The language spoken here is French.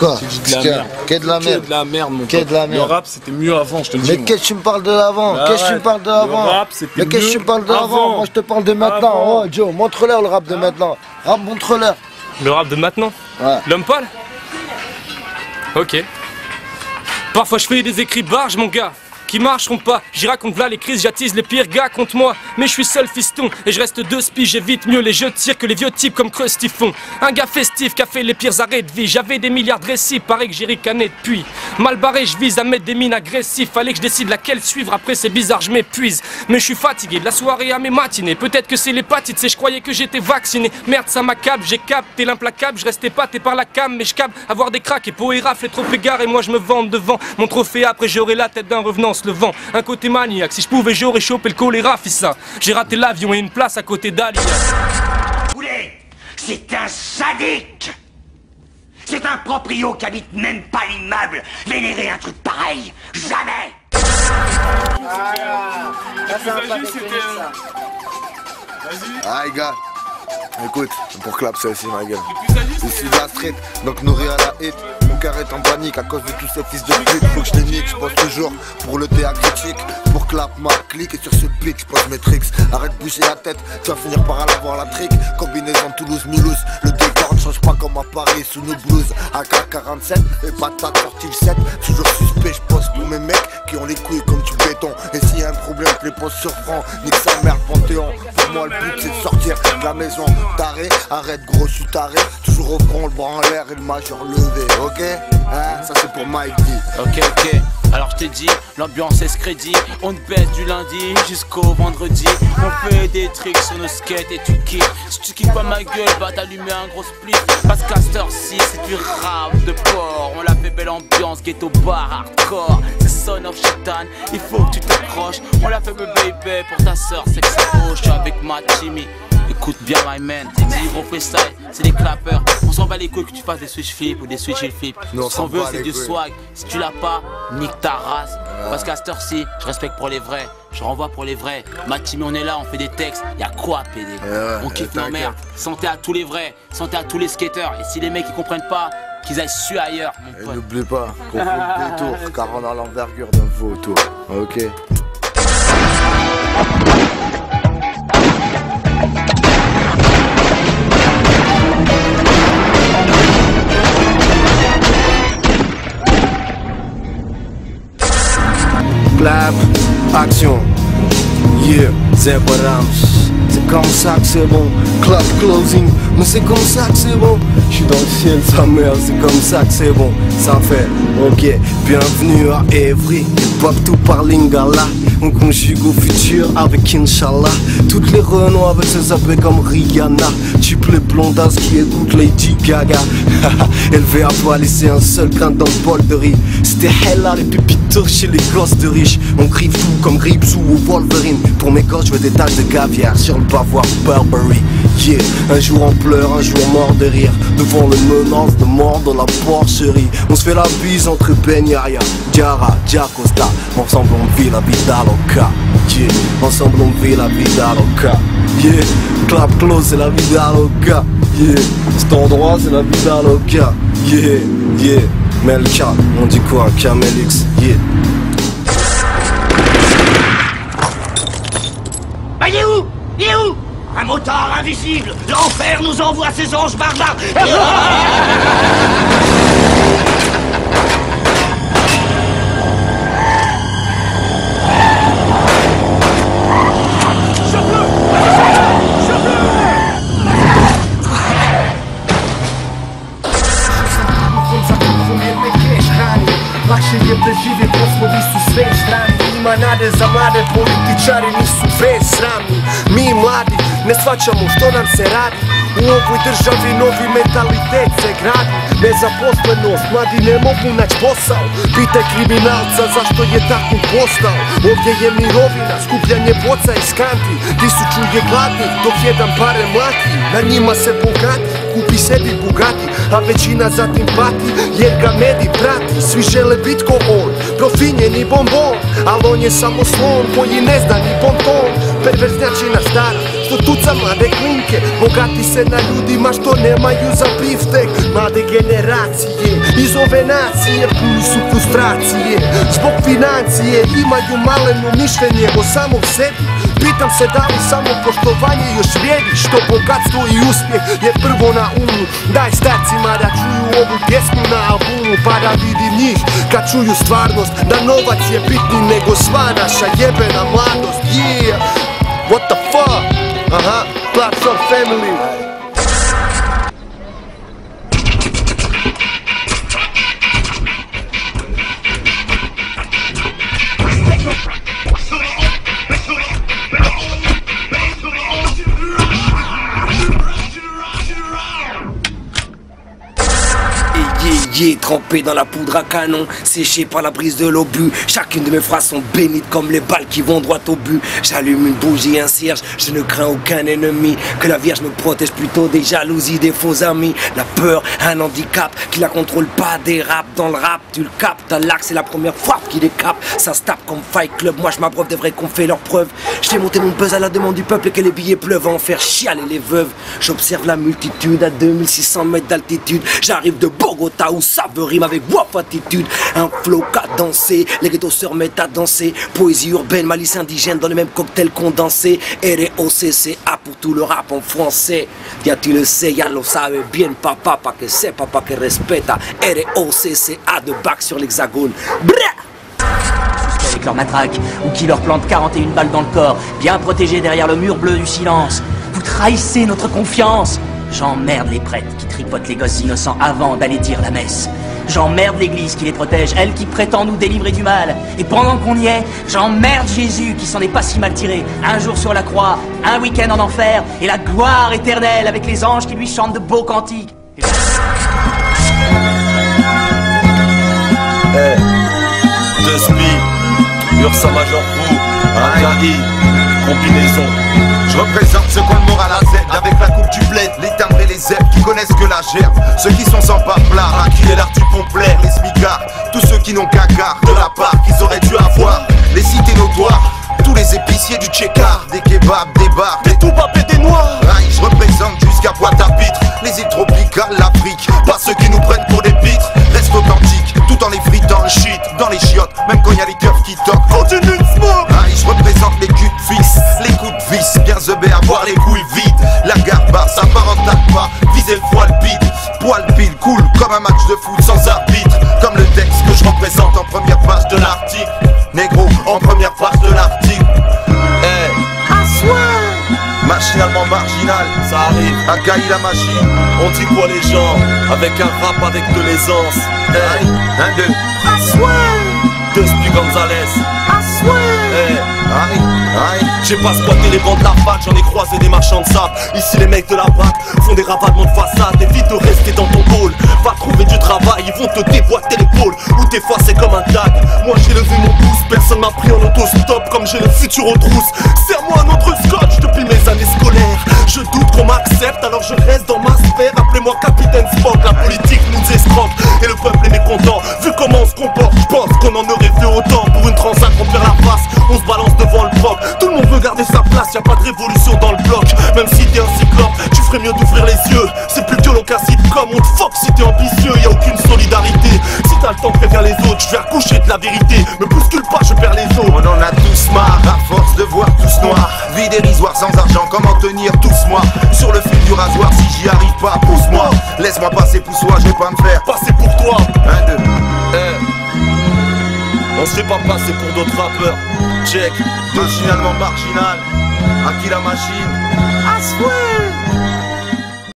Quoi? J'ai dit de la merde. Qu'est de la merde? Que de la merde, mon Qu'est pote. de la merde? Le rap, c'était mieux avant, je te le dis. Mais qu'est-ce que tu me parles de l'avant? Qu'est-ce que tu me parles de l'avant? Le rap, c'était Mais qu'est-ce que tu me parles de l'avant? Moi, je te parle de maintenant. Oh, Joe, montre-leur le rap de maintenant. Rap, montre-leur. Le rap de maintenant? Ouais. L'homme pâle? Ok. Parfois je fais des écrits barges, mon gars, qui marcheront pas. J'y raconte là les crises, j'attise les pires gars contre moi. Mais je suis seul fiston et je reste deux spies. J'évite mieux les jeux de tir que les vieux types comme Krusty font. Un gars festif qui a fait les pires arrêts de vie. J'avais des milliards de récits, pareil que j'ai ricané depuis. Mal barré, je vise à mettre des mines agressives. Fallait que je décide laquelle suivre, après c'est bizarre, je m'épuise. Mais je suis fatigué de la soirée à mes matinées. Peut-être que c'est l'hépatite, c'est je croyais que j'étais vacciné. Merde, ça m'accable, j'ai capté l'implacable. Je restais épaté par la cam, mais je capte avoir des cracks et peau et rafle et trop égard. Et moi je me vante devant mon trophée, après j'aurai la tête d'un revenant se levant. Un côté maniaque, si je pouvais j'aurais chopé le choléra, fils ça. J'ai raté l'avion et une place à côté d'Ali. Poulet, c'est un sadique. C'est un proprio qui habite même pas l'immeuble. Vénérer un truc pareil, jamais. Ah, les gars. Écoute, pour clap ça aussi, ma gueule. Ici de la street, donc nourrir à la hit. Mon cœur est en panique à cause de tous ces fils de pute. Faut que je les nique, je pense toujours pour le théâtre critique. Pour clap, ma clique et sur ce pic, je pose mes tricks. Arrête de bouger la tête, tu vas finir par aller voir la trick. Combinaison Toulouse-Mulhouse, le décor ne change pas comme à Paris sous nos blouses. AK-47 et patate sorti le 7. Toujours suspect, je pose pour mes mecs qui ont les couilles comme du béton. Et s'il y a un problème, je les pose sur franc. Nique sa mère, Panthéon. Pour moi, le but c'est de sortir de la maison. Taré, arrête gros, je suis taré. Toujours au front, le bras en l'air et le majeur levé, ok? Hein, ça c'est pour Mike D. Ok, alors je t'ai dit, l'ambiance est ce crédit. On te baisse du lundi jusqu'au vendredi. On fait des tricks sur nos skates et tu kiffes. Si tu kiffes pas ma gueule, va t'allumer un gros split. Parce qu'à cette heure-ci, c'est du rap de porc. On l'a fait belle ambiance, ghetto bar, hardcore. C'est Son of Shaitan, il faut que tu t'accroches. On l'a fait baby pour ta soeur, c'est que ça fauche. Je suis avec ma Jimmy. Écoute bien my man, c'est du gros freestyle, c'est des clappers. On s'en bat les couilles que tu fasses des switch flips ou des switch et flips. Ce qu'on veut c'est du swag, si tu l'as pas, nique ta race. Parce qu'à cette heure-ci, je respecte pour les vrais, je renvoie pour les vrais. Ma team on est là, on fait des textes, y'a quoi à péder. On kiffe nos mères, santé à tous les vrais, santé à tous les skateurs. Et si les mecs ils comprennent pas, qu'ils aillent suer ailleurs mon pote. N'oublie pas qu'on fait le détour car on a l'envergure d'un vautour, ok? Clap, action, yeah, Zebra Rams. C'est comme ça que c'est bon, clap closing, mais c'est comme ça que c'est bon. J'suis dans le ciel, sa mère, c'est comme ça que c'est bon. Ça fait, ok, bienvenue à Evry, pop tout par Lingala. On conjugue au futur avec Inch'Allah. Toutes les Renault avec ses appels comme Rihanna. Type les blondasses qui écoutent Lady Gaga. Élevé à pas laisser un seul grain dans le bol de riz. C'était hella les pépitos chez les gosses de riches. On griffe tout comme Gripsou ou Wolverine. Pour mes gosses je veux des taches de caviar sur le bavoir Burberry. Yeah, un jour on pleure, un jour mort de rire. Devant les menaces de mort dans la porcherie. On se fait la bise entre Ben Yaya, Diarra, Diacosta. Ensemble on vit la vida loca. Yeah, ensemble on vit la vida loca. Yeah, clap close c'est la vida loca. Yeah, cet endroit c'est la vida loca. Yeah, yeah, Melka, on dit quoi, Camelix. Yeah. Ah, il est où? Il est où? Un motard invisible! L'enfer nous envoie ses anges barbares! Lakše je preživjet poslovi su sve strani. Ima nade za mlade, političari nisu besramni. Mi mladi ne shvaćamo što nam se radi. U ovoj državi novi mentalitet se gradi. Nezaposlenost, mladi ne mogu naći posao. Pitaj kriminalca zašto je tako postao. Ovdje je mirovina, skupljanje boca iz kanti. 1000 je gladnih dok jedan pare mlati. Na njima se bogati, kupi sebi Bugatti. A većina zatim pati jer ga medij prati. Svi žele bit ko on, profinjeni bombon. Al on je samo slon koji ne zna ni bonton. Perverznjačina stara, su tuca mlade klinke. Bogati se na ljudima što nemaju za biftek. Mlade generacije iz ove nacije puni su frustracije zbog financije, imaju maleno mišljenje o samom sebi. Pitam se da li samo poštovanje još vrijedi, što bogatstvo i uspjeh je prvo na umu. Daj starcima da čuju ovu pjesmu na albumu, pa da vidim njih kad čuju stvarnost, da novac je bitniji nego sva naša jebena mladost. Yeah, what the fuck? Aha, Platform Family. Trempé dans la poudre à canon, séché par la brise de l'obus. Chacune de mes phrases sont bénites comme les balles qui vont droit au but. J'allume une bougie, un cierge, je ne crains aucun ennemi. Que la Vierge me protège plutôt des jalousies, des faux amis. La peur, un handicap qui la contrôle pas, des raps dans le rap. Tu le captes, à l'axe, c'est la première frappe qui les capte. Ça se tape comme Fight Club, moi je m'abreuve des vrais qu'on fait leurs preuves. Je fais monter mon buzz à la demande du peuple et que les billets pleuvent à en faire chialer les veuves. J'observe la multitude à 2600 mètres d'altitude. J'arrive de Bogota où ça veut rime avec wop attitude. Un flow cadencé, les ghettos se remettent à danser. Poésie urbaine, malice indigène dans le même cocktail condensé. ROCCA pour tout le rap en français. Ya tu le sais, ya lo sabe bien papa, pa que c'est papa que respecta. ROCCA de bac sur l'hexagone. Avec leur matraque, ou qui leur plante 41 balles dans le corps, bien protégés derrière le mur bleu du silence. Vous trahissez notre confiance. J'emmerde les prêtres qui tripotent les gosses innocents avant d'aller dire la messe. J'emmerde l'église qui les protège, elle qui prétend nous délivrer du mal. Et pendant qu'on y est, j'emmerde Jésus qui s'en est pas si mal tiré. Un jour sur la croix, un week-end en enfer, et la gloire éternelle avec les anges qui lui chantent de beaux cantiques. Deux spi, Ursa Major Crew, un KI, combinaison. Je représente ceux qui ont le moral à Z, avec la coupe du bled, les timbres et les zèbres qui connaissent que la gerbe. Ceux qui sont sans pare-plard, qui est l'art du complet, les smicards, tous ceux qui n'ont qu'un quart de la part qu'ils auraient dû avoir. Les cités notoires, tous les épiciers du Tchékar, des kebabs, des bars, des toubabs et des noirs. Aïe, je représente jusqu'à Pointe-à-Pitre, les îles tropicales, l'Afrique. Pas ceux qui nous prennent pour des pitres, restent authentiques, tout en les fritant le shit dans les chiottes, même quand y a les keufs qui toquent. Continue de smoke. Aïe, je représente les culs de fils, les coups de vis, bien zebé, avoir les couilles vides. La garba, ça part en tape pas, viser le poil bide. Poil pile, cool, comme un match de foot sans arbitre. Comme le texte que je représente en première page de l'article. Négro, en première page de l'article. Machinalement marginal, ça arrive, à Gaï la machine. On dit quoi les gens, avec un rap avec de l'aisance. Hey, un, deux, Deux spi Gonzalez. Hey. J'ai pas squatté les bancs de la fac, j'en ai croisé des marchands de sable. Ici les mecs de la BAC font des ravalements de façade. Évite de rester dans ton hall, va trouver du travail, ils vont te déboîter l'épaule. Ou des fois c'est comme un tag. Moi j'ai levé mon pouce, personne m'a pris en autostop. Comme j'ai le futur aux trousses, serre-moi un autre scotch depuis mes années scolaires. Je doute qu'on m'accepte, alors je reste dans ma sphère. Appelez-moi Capitaine Spock, la politique nous escroque. Et le peuple est mécontent, vu comment on se comporte. Je pense qu'on en aurait fait autant pour une transac qu'on perd la face. On se balance devant le proc, tout le monde veut garder sa place, y'a pas de révolution dans le bloc. Même si t'es un cyclope, tu ferais mieux d'ouvrir les yeux. C'est plus violent qu'un sitcom, on te fuck si t'es ambitieux, y'a aucune solidarité. Si t'as le temps, préviens les autres, je vais accoucher de la vérité. Me bouscule pas, je perds les os. On en a tous marre, à force de voir tous noirs. Vie dérisoire sans argent, comment tenir tous moi. Sur le fil du rasoir, si j'y arrive pas, pousse-moi. Laisse-moi passer, pousse-moi, je vais pas me faire passer pour toi. Un, deux, on se fait pas passer pour d'autres rappeurs. Check. Machinalement marginal, à qui la machine?